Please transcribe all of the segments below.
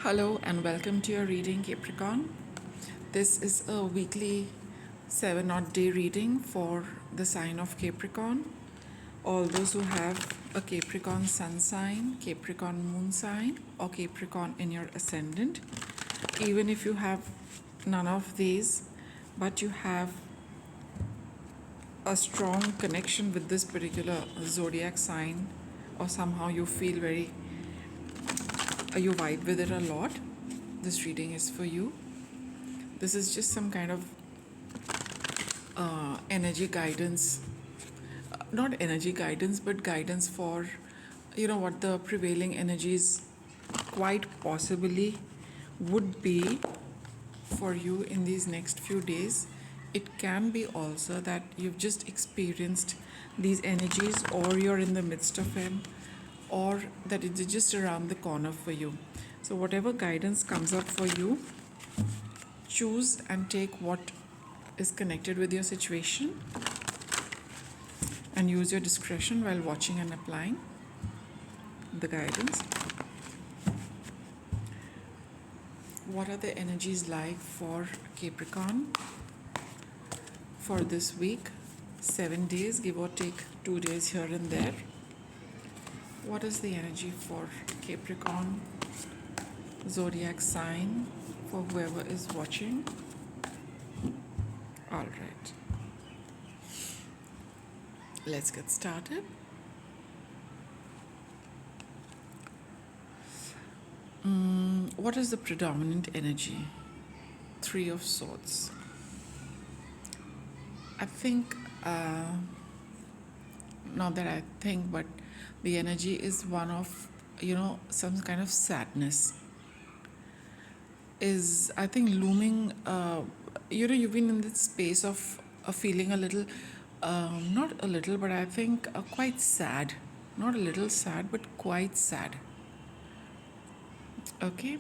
Hello and welcome to your reading, Capricorn. This is a weekly 7 odd day reading for the sign of Capricorn. All those who have a Capricorn sun sign, Capricorn moon sign, or Capricorn in your ascendant. Even if you have none of these, but you have a strong connection with this particular zodiac sign, or somehow you feel you vibe with it a lot, this reading is for you. This is just some kind of energy guidance, not energy guidance, but guidance for what the prevailing energies quite possibly would be for you in these next few days. It can be also that you've just experienced these energies, or you're in the midst of them, or that it's just around the corner for you. So whatever guidance comes up for you, choose and take what is connected with your situation, and use your discretion while watching and applying the guidance. What are the energies like for Capricorn for this week? 7 days, give or take 2 days here and there. What is the energy for Capricorn zodiac sign for whoever is watching? All right, let's get started. What is the predominant energy? 3 of Swords. I think, not that I think, but the energy is one of, some kind of sadness. Is, I think, looming, you've been in this space of feeling a little, not a little, but I think quite sad. Not a little sad, but quite sad. Okay,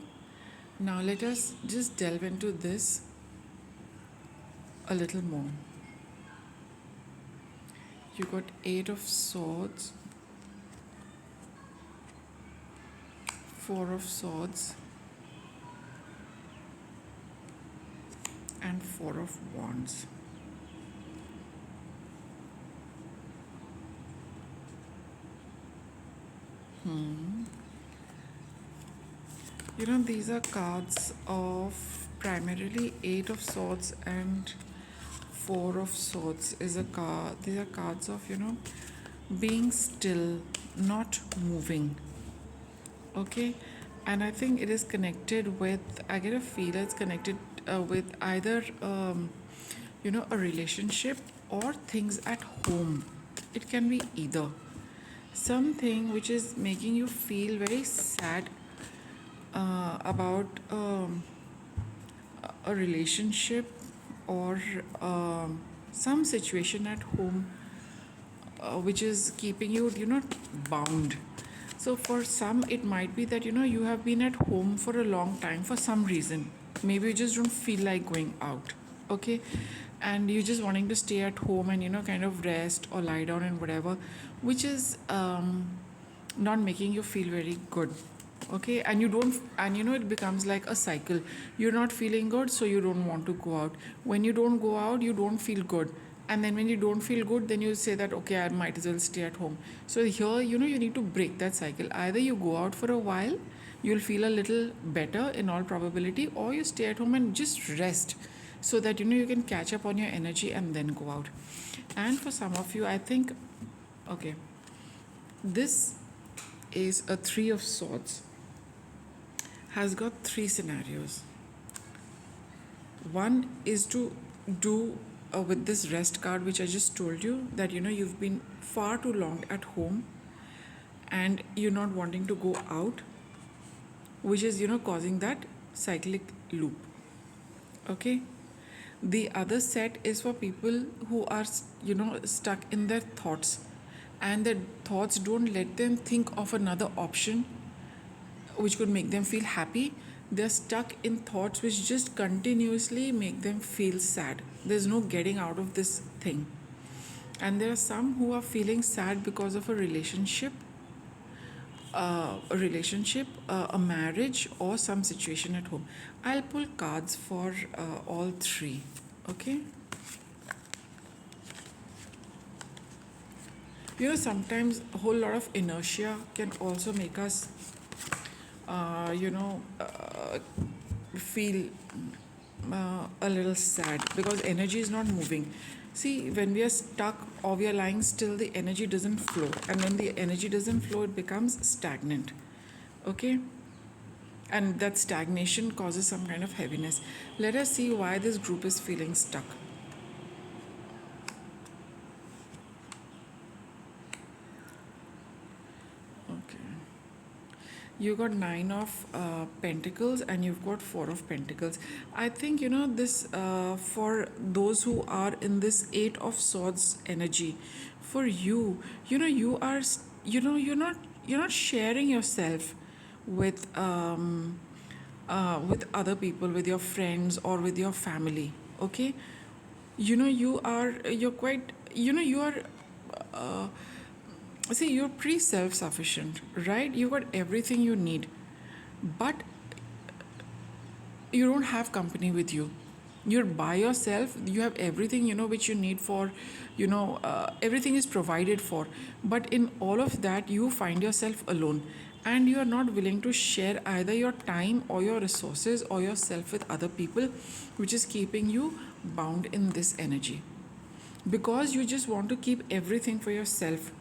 now let us just delve into this a little more. You got 8 of Swords, 4 of Swords, and 4 of Wands. These are cards of primarily 8 of Swords and 4 of Swords is a card. These are cards of, being still, not moving. Okay, and I think it is connected with, I get a feel it's connected with either, a relationship or things at home. It can be either. Something which is making you feel very sad about a relationship or some situation at home which is keeping you, bound. So for some, it might be that, you have been at home for a long time for some reason. Maybe you just don't feel like going out, okay? And you're just wanting to stay at home and, kind of rest or lie down and whatever, which is not making you feel very good. Okay, and it becomes like a cycle. You're not feeling good, so you don't want to go out. When you don't go out, you don't feel good, and then when you don't feel good, then you say that, okay, I might as well stay at home. So here, you need to break that cycle. Either you go out for a while, you'll feel a little better in all probability, or you stay at home and just rest, so that you can catch up on your energy and then go out. And for some of you, I think, okay, this is a 3 of Swords, has got 3 scenarios. One is to do with this rest card, which I just told you, that you've been far too long at home and you're not wanting to go out, which is causing that cyclic loop. Okay, the other set is for people who are stuck in their thoughts, and their thoughts don't let them think of another option which could make them feel happy. They're stuck in thoughts which just continuously make them feel sad. There's no getting out of this thing. And there are some who are feeling sad because of a relationship a relationship, a marriage, or some situation at home. I'll pull cards for all three. Okay. Sometimes a whole lot of inertia can also make us, feel a little sad because energy is not moving. See, when we are stuck or we are lying still, the energy doesn't flow. And when the energy doesn't flow, it becomes stagnant. Okay? And that stagnation causes some kind of heaviness. Let us see why this group is feeling stuck. Okay. You got 9 of Pentacles and you've got 4 of Pentacles. I think this for those who are in this 8 of Swords energy. For you, you are you're not sharing yourself with other people, with your friends or with your family. Okay, you're quite you are. Uh, See, you're pretty self sufficient, right? You got everything you need, but you don't have company with you. You're by yourself, you have everything which you need for, everything is provided for. But in all of that, you find yourself alone, and you are not willing to share either your time or your resources or yourself with other people, which is keeping you bound in this energy because you just want to keep everything for yourself.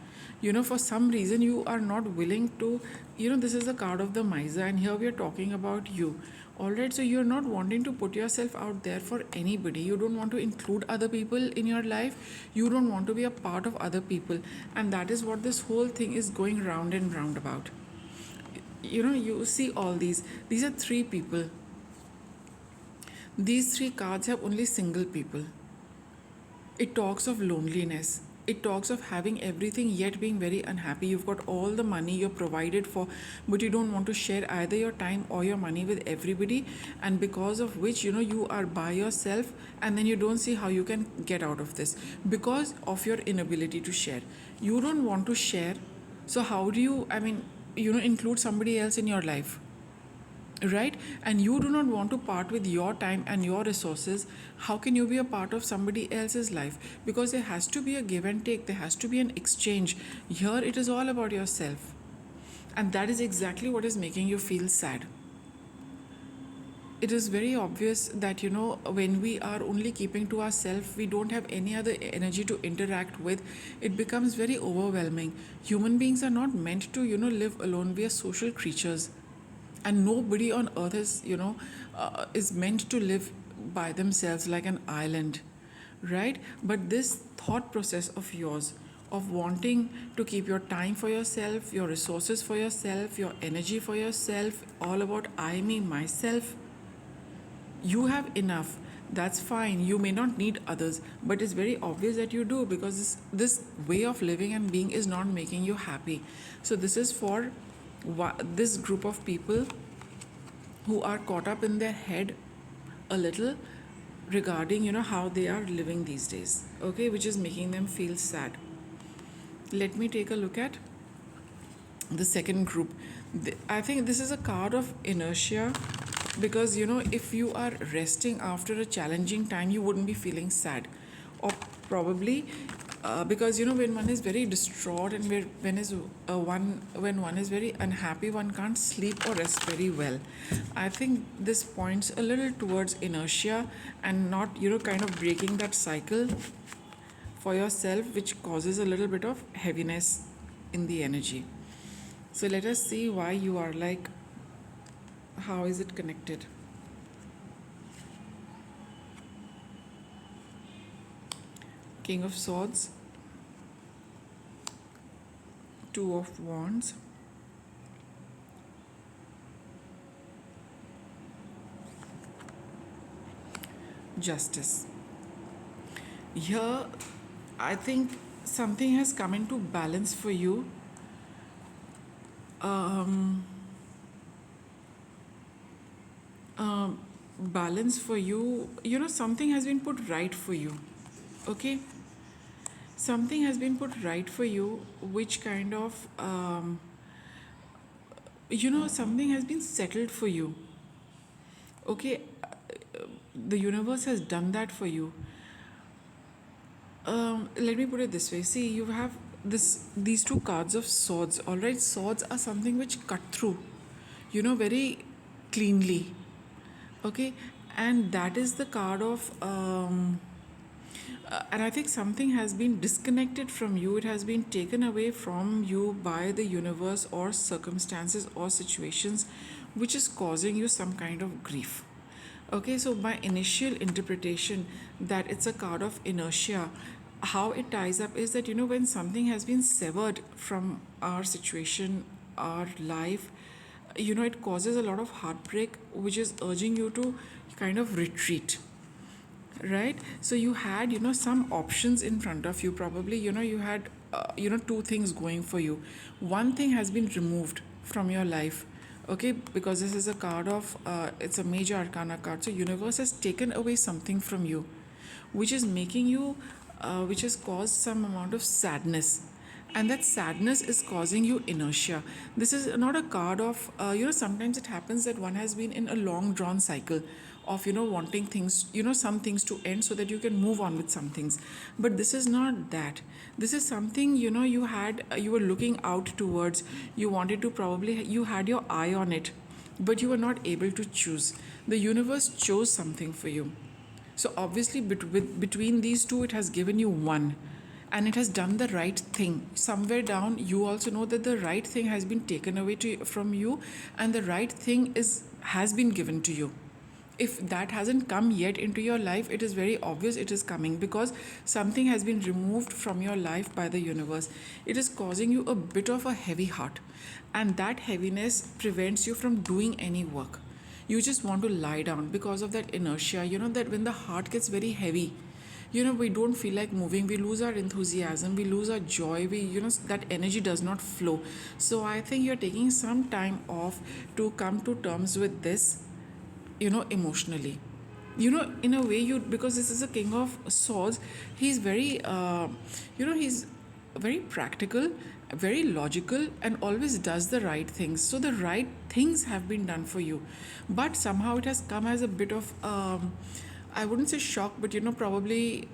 For some reason you are not willing to, this is the card of the miser, and here we are talking about you. All right, so you're not wanting to put yourself out there for anybody. You don't want to include other people in your life. You don't want to be a part of other people, and that is what this whole thing is going round and round about. You see all these are 3 people. These 3 cards have only single people. It talks of loneliness. It talks of having everything yet being very unhappy. You've got all the money, you're provided for, but you don't want to share either your time or your money with everybody. And because of which, you are by yourself, and then you don't see how you can get out of this because of your inability to share. You don't want to share. So, how do you, include somebody else in your life? Right? And you do not want to part with your time and your resources. How can you be a part of somebody else's life? Because there has to be a give and take, there has to be an exchange. Here it is all about yourself, and that is exactly what is making you feel sad. It is very obvious that when we are only keeping to ourselves, we don't have any other energy to interact with. It becomes very overwhelming. Human beings are not meant to live alone. We are social creatures, and nobody on earth is meant to live by themselves like an island, right? But this thought process of yours of wanting to keep your time for yourself, your resources for yourself, your energy for yourself, all about I, me, myself, you have enough. That's fine. You may not need others, but it's very obvious that you do, because this way of living and being is not making you happy. So this is for this group of people who are caught up in their head a little regarding how they are living these days, okay, which is making them feel sad. Let me take a look at the second group. I think this is a card of inertia, because if you are resting after a challenging time, you wouldn't be feeling sad. Or probably because when one is very distraught and when one is very unhappy, one can't sleep or rest very well. I think this points a little towards inertia and not kind of breaking that cycle for yourself, which causes a little bit of heaviness in the energy. So let us see why you are like, how is it connected? King of Swords, 2 of Wands, Justice. Here, I think something has come into balance for you. Balance for you, something has been put right for you. Okay, something has been put right for you, which kind of something has been settled for you. Okay, the universe has done that for you. Let me put it this way. See, you have these two cards of swords. All right, swords are something which cut through, very cleanly. Okay, and that is the card of and I think something has been disconnected from you. It has been taken away from you by the universe or circumstances or situations, which is causing you some kind of grief. Okay, so my initial interpretation that it's a card of inertia, how it ties up is that, when something has been severed from our situation, our life, it causes a lot of heartbreak, which is urging you to kind of retreat, right? So you had, some options in front of you. Probably, you had, two things going for you. One thing has been removed from your life. Okay, because this is a card of it's a major arcana card, so universe has taken away something from you, which is making you which has caused some amount of sadness, and that sadness is causing you inertia. This is not a card of sometimes it happens that one has been in a long drawn cycle of, wanting things, some things to end so that you can move on with some things. But this is not that. This is something, you had, you were looking out towards. You wanted to, probably you had your eye on it, but you were not able to choose. The universe chose something for you. So obviously, between these two, it has given you one, and it has done the right thing. Somewhere down, you also know that the right thing has been taken away from you, and the right thing has been given to you. If that hasn't come yet into your life, it is very obvious it is coming, because something has been removed from your life by the universe. It is causing you a bit of a heavy heart, and that heaviness prevents you from doing any work. You just want to lie down because of that inertia, that when the heart gets very heavy, we don't feel like moving. We lose our enthusiasm, we lose our joy, that energy does not flow. So I think you're taking some time off to come to terms with this, emotionally. In a way, because this is a king of swords, he's very he's very practical, very logical, and always does the right things. So the right things have been done for you, but somehow it has come as a bit of I wouldn't say shock, but probably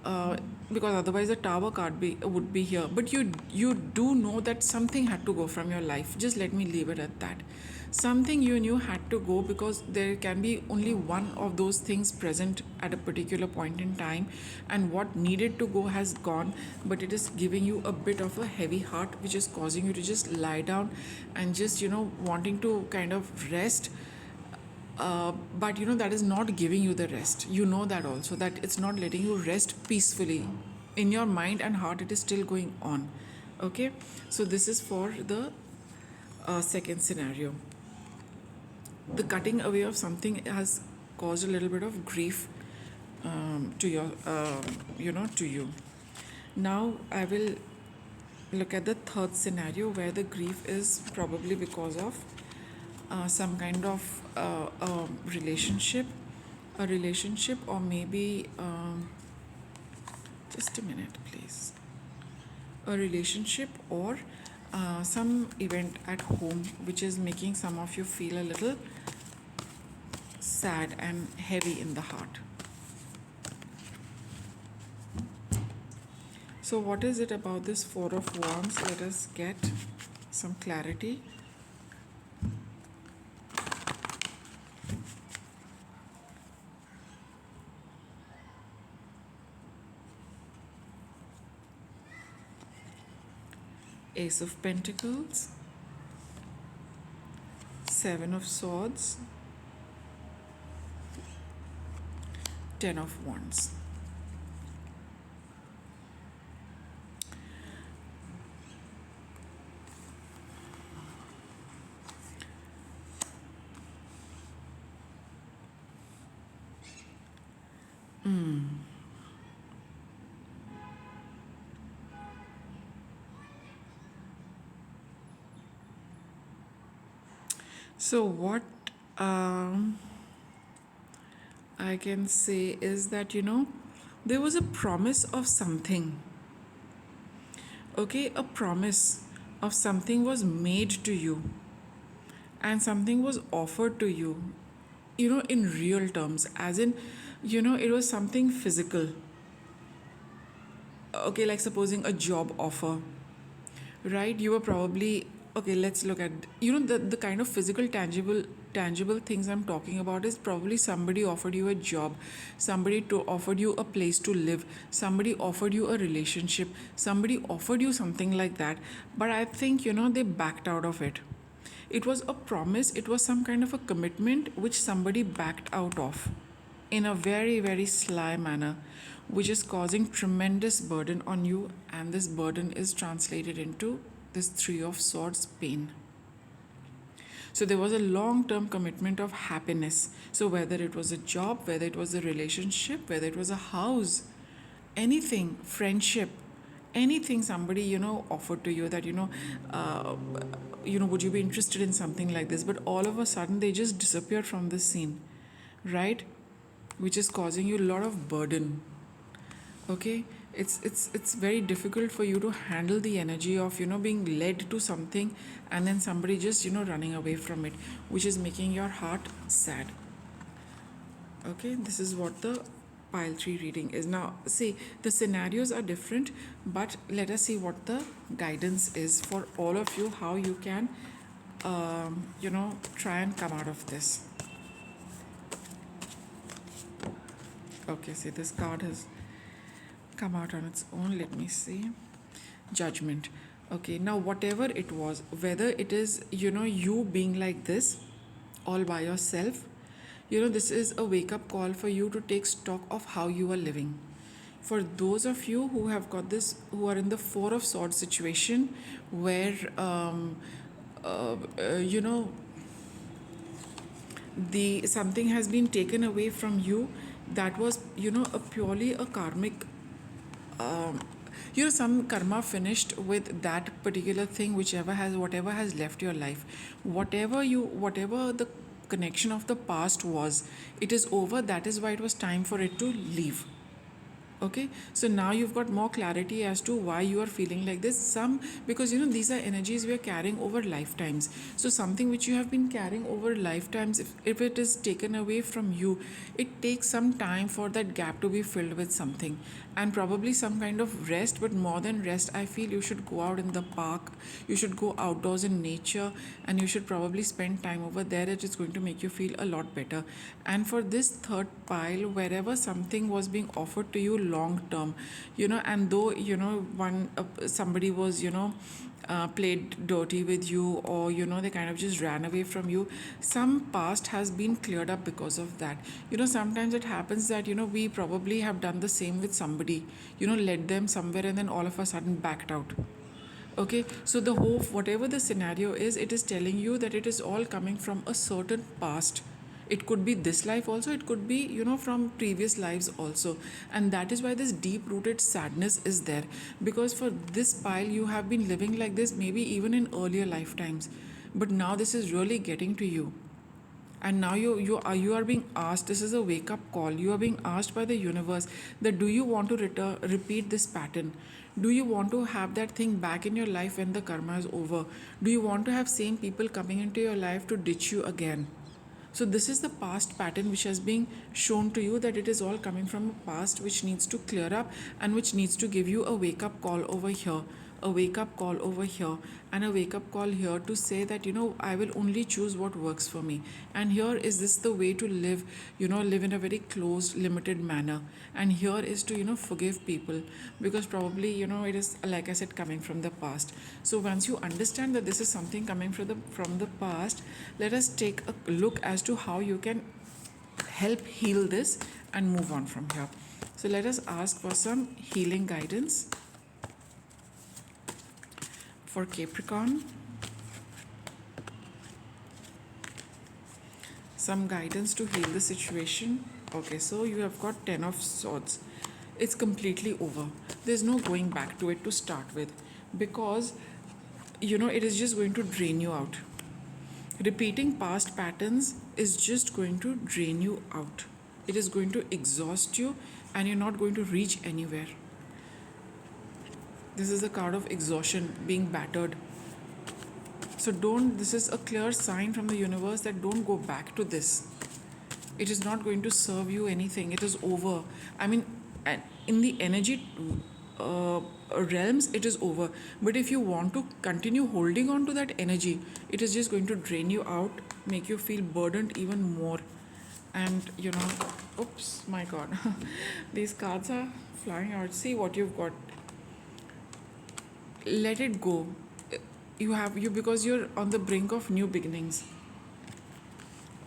because otherwise the tower card would be here. But you do know that something had to go from your life. Just let me leave it at that. Something you knew had to go, because there can be only one of those things present at a particular point in time, and what needed to go has gone. But it is giving you a bit of a heavy heart, which is causing you to just lie down and just wanting to kind of rest, but that is not giving you the rest. You know that also, that it's not letting you rest peacefully. In your mind and heart, it is still going on. Okay, so this is for the second scenario. The cutting away of something has caused a little bit of grief to your to you. Now I will look at the third scenario, where the grief is probably because of some kind of relationship, or maybe just a minute, please. A relationship, or some event at home, which is making some of you feel a little sad and heavy in the heart. So what is it about this Four of Wands? Let us get some clarity. Ace of Pentacles, Seven of Swords, Ten of Wands. So what I can say is that, there was a promise of something. Okay, a promise of something was made to you, and something was offered to you, in real terms, as in, it was something physical. Okay, like supposing a job offer, right? You were probably, okay, let's look at, the kind of physical, tangible things I'm talking about is probably somebody offered you a job, somebody offered you a place to live, somebody offered you a relationship, somebody offered you something like that. But I think, they backed out of it. It was a promise, it was some kind of a commitment which somebody backed out of in a very, very sly manner, which is causing tremendous burden on you, and this burden is translated into this Three of Swords pain. So there was a long term commitment of happiness. So whether it was a job, whether it was a relationship, whether it was a house, anything, friendship, anything somebody offered to you that would you be interested in something like this, but all of a sudden they just disappeared from the scene, right? Which is causing you a lot of burden. Okay, it's very difficult for you to handle the energy of being led to something and then somebody just running away from it, which is making your heart sad. Okay, this is what the pile 3 reading is. Now see, the scenarios are different, but let us see what the guidance is for all of you, how you can try and come out of this. Okay, see, this card has come out on its own. Let me see. Judgment. Okay, now whatever it was, whether it is you being like this all by yourself, this is a wake up call for you to take stock of how you are living. For those of you who have got this, who are in the Four of Swords situation, where the something has been taken away from you, that was a purely a karmic, some karma finished with that particular thing, whatever has left your life, whatever the connection of the past was, it is over. That is why it was time for it to leave. Okay, so now you've got more clarity as to why you are feeling like this. Because these are energies we are carrying over lifetimes. So something which you have been carrying over lifetimes, if it is taken away from you, it takes some time for that gap to be filled with something, and probably some kind of rest. But more than rest, I feel you should go out in the park, you should go outdoors in nature, and you should probably spend time over there. It is going to make you feel a lot better. And for this third pile, wherever something was being offered to you long term, and though somebody was played dirty with you, or they kind of just ran away from you, some past has been cleared up because of that. Sometimes it happens that we probably have done the same with somebody, led them somewhere, and then all of a sudden backed out. Okay, so the whole, whatever the scenario is, it is telling you that it is all coming from a certain past. It could be this life also, it could be from previous lives also, and that is why this deep rooted sadness is there. Because for this pile, you have been living like this maybe even in earlier lifetimes, but now this is really getting to you. And now you are being asked, this is a wake up call, you are being asked by the universe that do you want to repeat this pattern? Do you want to have that thing back in your life when the karma is over? Do you want to have same people coming into your life to ditch you again? So this is the past pattern which has been shown to you, that it is all coming from a past which needs to clear up, and which needs to give you a wake up call over here, a wake up call over here, and a wake up call here to say that I will only choose what works for me. And here is this the way to live, live in a very closed, limited manner. And here is to forgive people, because probably it is, like I said, coming from the past. So once you understand that this is something coming from the past, let us take a look as to how you can help heal this and move on from here. So let us ask for some healing guidance for Capricorn. Some guidance to heal the situation. Okay, so you have got 10 of Swords. It's completely over. There's no going back to it to start with, because it is just going to drain you out. Repeating past patterns is just going to drain you out. It is going to exhaust you, and you're not going to reach anywhere. This is a card of exhaustion, being battered. So don't, this is a clear sign from the universe that don't go back to this. It is not going to serve you anything. It is over. I mean, in the energy uh, realms, it is over. But if you want to continue holding on to that energy, it is just going to drain you out, make you feel burdened even more. And oops, my god, these cards are flying out. See what you've got. Let it go. You because you're on the brink of new beginnings.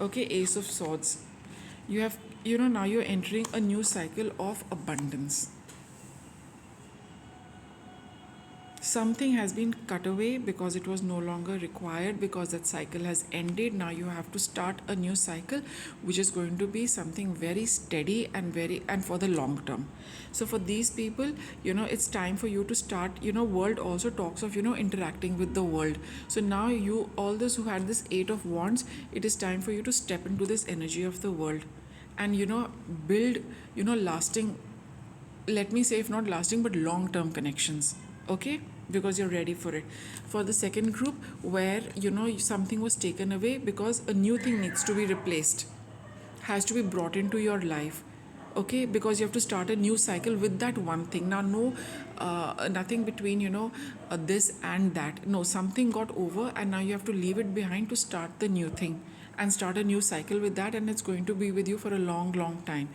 Okay, Ace of Swords. You have, now you're entering a new cycle of abundance. Something has been cut away because it was no longer required, because that cycle has ended. Now you have to start a new cycle, which is going to be something very steady and for the long term. So for these people, it's time for you to start. World also talks of interacting with the world. So now you, all those who had this 8 of Wands, it is time for you to step into this energy of the world and build lasting, let me say, if not lasting but long term connections. Okay, because you're ready for it. For the second group, where something was taken away because a new thing needs to be replaced, has to be brought into your life. Okay, because you have to start a new cycle with that one thing. Now no nothing between this and that. No, something got over and now you have to leave it behind to start the new thing and start a new cycle with that, and it's going to be with you for a long time.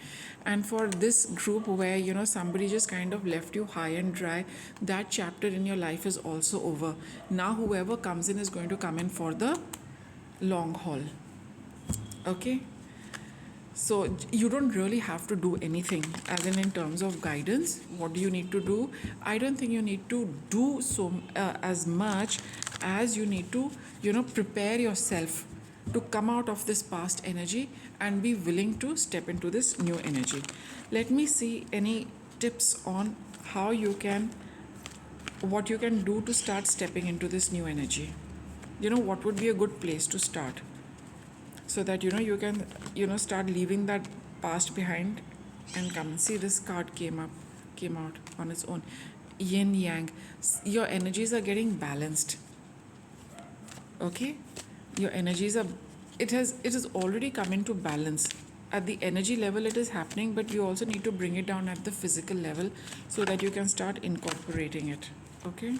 And for this group where somebody just kind of left you high and dry, that chapter in your life is also over. Now whoever comes in is going to come in for the long haul. Okay, so you don't really have to do anything, as in terms of guidance. What do you need to do? I don't think you need to do so as much as you need to prepare yourself to come out of this past energy and be willing to step into this new energy. Let me see any tips on how you can, what you can do to start stepping into this new energy. What would be a good place to start, so that you can start leaving that past behind and come and see. This card came out on its own. Yin yang. Your energies are getting balanced. Okay, your energies are, it has already come into balance. At the energy level it is happening, but you also need to bring it down at the physical level so that you can start incorporating it. Okay,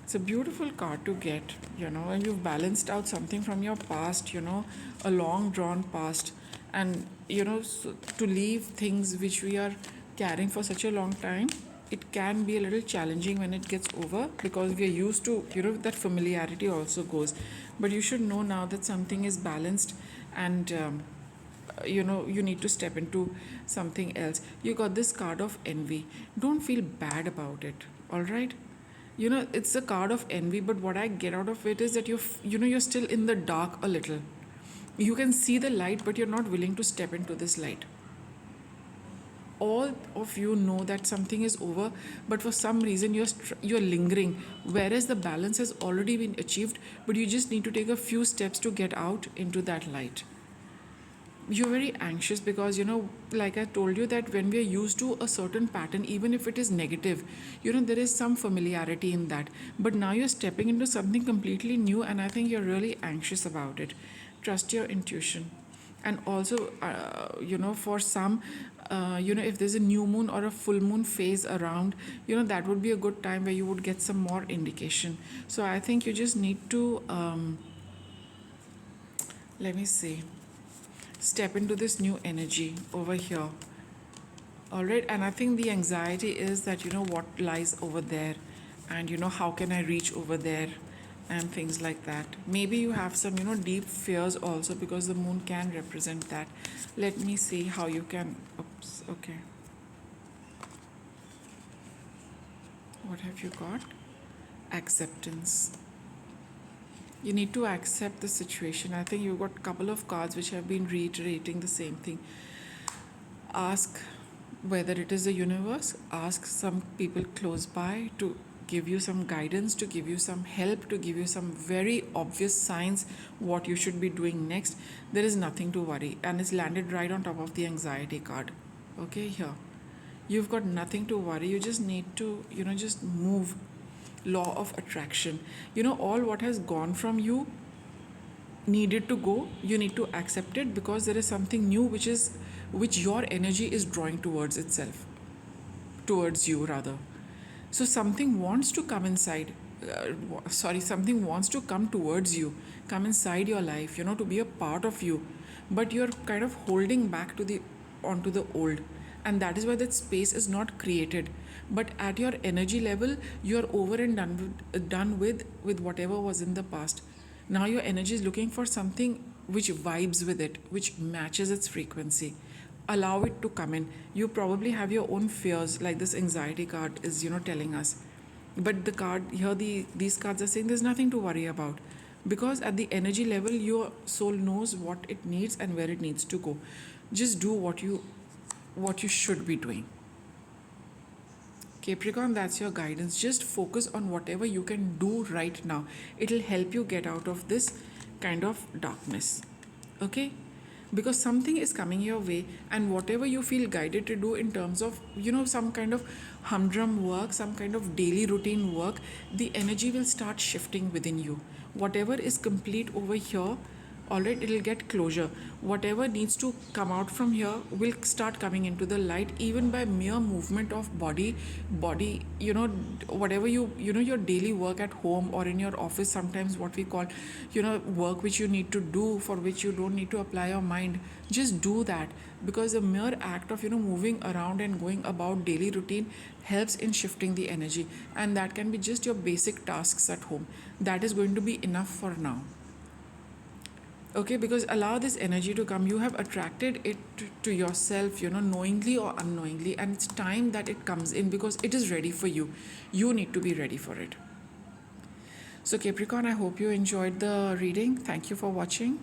it's a beautiful card to get, and you've balanced out something from your past, a long drawn past. And so to leave things which we are carrying for such a long time, it can be a little challenging when it gets over, because we are used to, that familiarity also goes. But you should know now that something is balanced, and you need to step into something else. You got this card of envy. Don't feel bad about it, all right? It's a card of envy, but what I get out of it is that you're still in the dark a little. You can see the light, but you're not willing to step into this light. All of you know that something is over, but for some reason you're lingering, whereas the balance has already been achieved, but you just need to take a few steps to get out into that light. You're very anxious because like I told you, that when we are used to a certain pattern, even if it is negative, there is some familiarity in that. But now you're stepping into something completely new, and I think you're really anxious about it. Trust your intuition. And also for some, if there's a new moon or a full moon phase around, that would be a good time where you would get some more indication. So I think you just need to let me see, step into this new energy over here. All right, and I think the anxiety is that what lies over there, and how can I reach over there, and things like that. Maybe you have some deep fears also, because the moon can represent that. Let me see how you can, oops, okay, what have you got? Acceptance. You need to accept the situation. I think you've got a couple of cards which have been reiterating the same thing. Ask whether it is the universe, ask some people close by to give you some guidance, to give you some help, to give you some very obvious signs what you should be doing next. There is nothing to worry, and it's landed right on top of the anxiety card. Okay, here you've got nothing to worry. You just need to just move. law of attraction. All what has gone from you needed to go, you need to accept it, because there is something new which your energy is drawing towards you rather. So something wants to come inside, something wants to come towards you, come inside your life, to be a part of you, but you're kind of holding back onto the old, and that is why that space is not created. But at your energy level, you're over and done with whatever was in the past. Now your energy is looking for something which vibes with it, which matches its frequency. Allow it to come in. You probably have your own fears, like this anxiety card is, telling us. But the card here, these cards are saying there's nothing to worry about, because at the energy level, your soul knows what it needs and where it needs to go. Just do what you should be doing. Capricorn, that's your guidance. Just focus on whatever you can do right now. It'll help you get out of this kind of darkness. Okay? Because something is coming your way, and whatever you feel guided to do in terms of, some kind of humdrum work, some kind of daily routine work, the energy will start shifting within you. Whatever is complete over here, all right, it'll get closure. Whatever needs to come out from here will start coming into the light, even by mere movement of body. Whatever your daily work at home or in your office, sometimes what we call, work which you need to do, for which you don't need to apply your mind. Just do that, because the mere act of moving around and going about daily routine helps in shifting the energy, and that can be just your basic tasks at home. That is going to be enough for now. Okay, because allow this energy to come. You have attracted it to yourself, knowingly or unknowingly, and it's time that it comes in, because it is ready for you. You need to be ready for it. So Capricorn, I hope you enjoyed the reading. Thank you for watching.